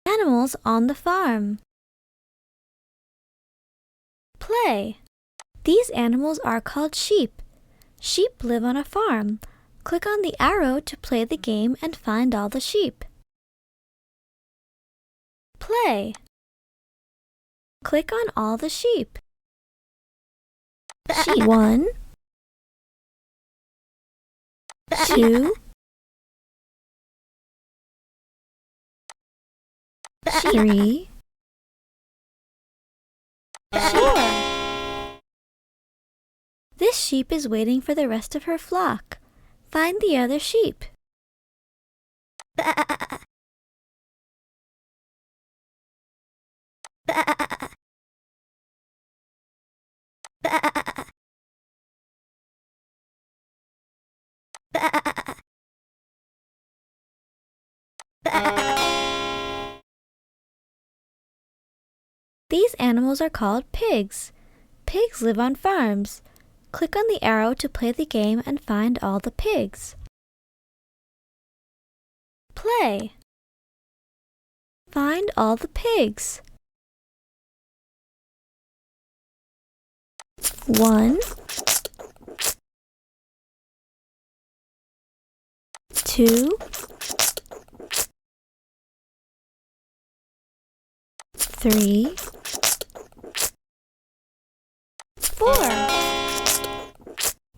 Animals on the farm. Play. These animals are called sheep. Sheep live on a farm. Click on the arrow to play the game and find all the sheep. Play. Click on all the sheep. Sheep 1, 2, 3, 4. This sheep is waiting for the rest of her flock. Find the other sheep. These animals are called pigs. Pigs live on farms. Click on the arrow to play the game and find all the pigs. Play. Find all the pigs. 1, 2, 3, 4.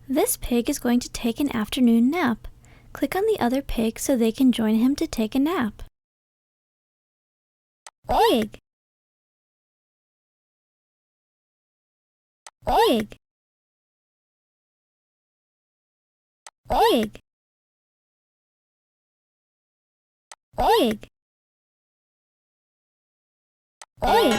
This pig is going to take an afternoon nap. Click on the other pig so they can join him to take a nap. Pig. Pig. Pig. Pig. Pig.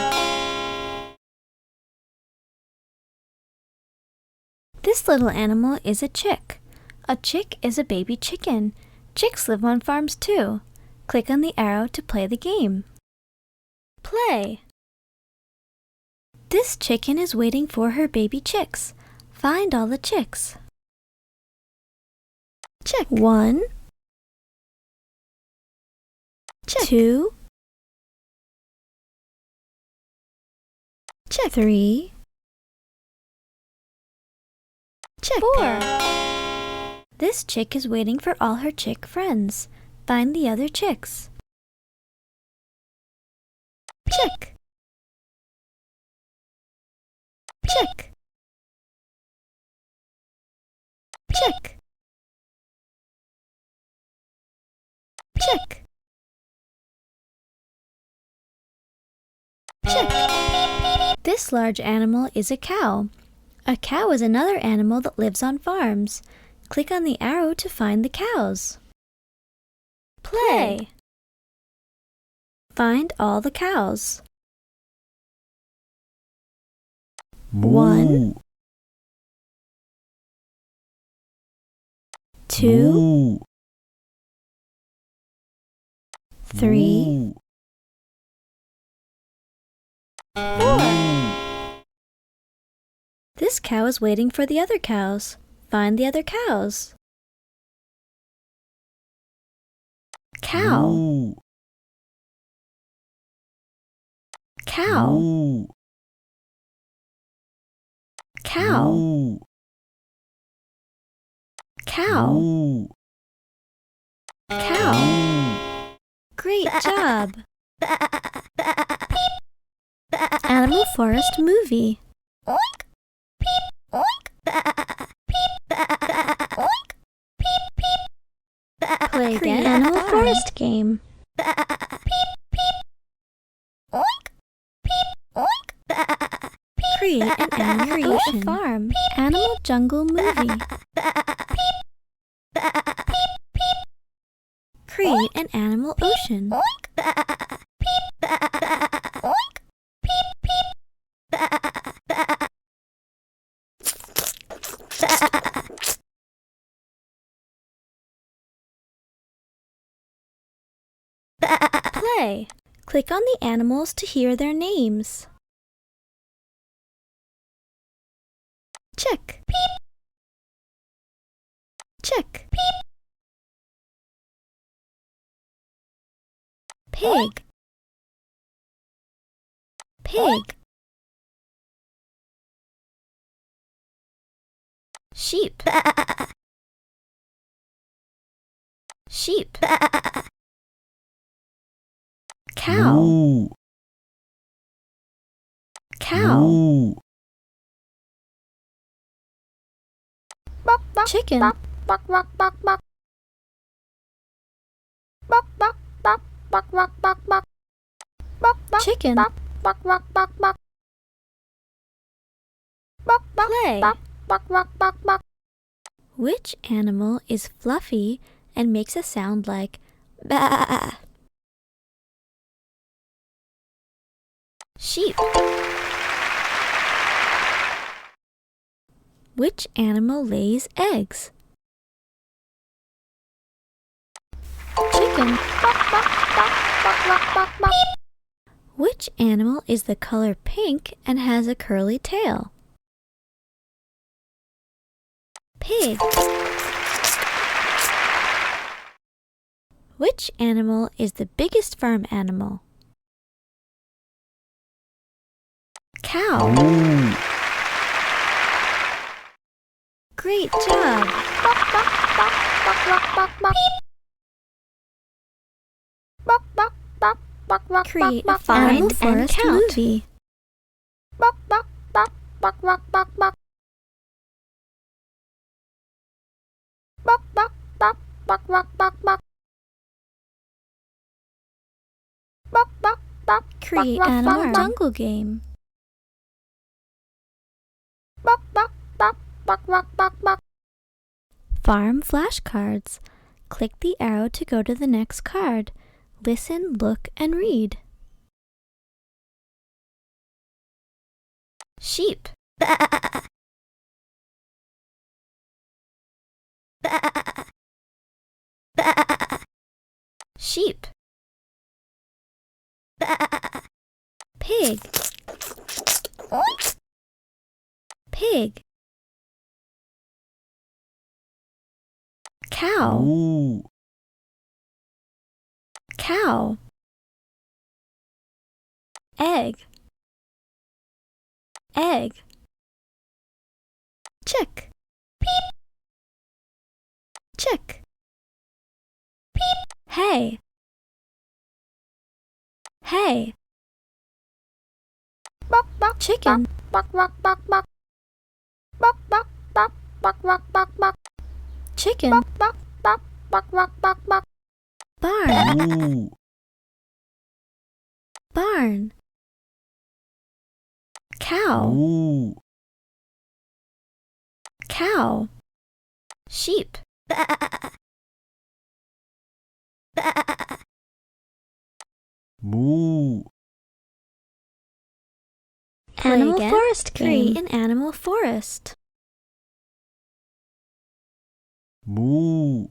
This little animal is a chick. A chick is a baby chicken. Chicks live on farms too. Click on the arrow to play the game. Play. This chicken is waiting for her baby chicks. Find all the chicks. Chick 1, chick 2, chick 3, chick 4. This chick is waiting for all her chick friends. Find the other chicks. Chick. Chick. Chick. Chick. Chick. This large animal is a cow. A cow is another animal that lives on farms. Click on the arrow to find the cows. Play. Find all the cows. 1, 2, 3, 4. This cow is waiting for the other cows. Find the other cows. Cow. Cow. Cow. Cow. Cow. Great job! Animal Forest movie. Oink, peep, oink, peep, oink, peep, peep. Play again. Animal Forest game. Peep, peep, oink, peep, oink. Create an animation. Farm. Animal Jungle movie. Create an animal ocean. Play. Click on the animals to hear their names. Chick. Chick. Pig. Pig. Sheep. Sheep. Cow. Moo. Cow. Moo. Chicken. Chicken. Play. Which animal is fluffy and makes a sound like ba? Sheep. Which animal lays eggs? Chicken. Which animal is the color pink and has a curly tail? Pig. Which animal is the biggest farm animal? Cow. Moo. Great job! Create a find and count movie. Create animal jungle game. Farm flashcards. Click the arrow to go to the next card. Listen, look, and read. Sheep. Sheep. Pig. Pig. Cow. Moo. Cow. Egg. Egg. Chick. Peep. Chick. Peep. Hay. Hay. Chicken. Chicken. Barn. Moo. Barn. Cow. Moo. Cow. Sheep. Moo. Animal forest game. Create an animal forest. Moo.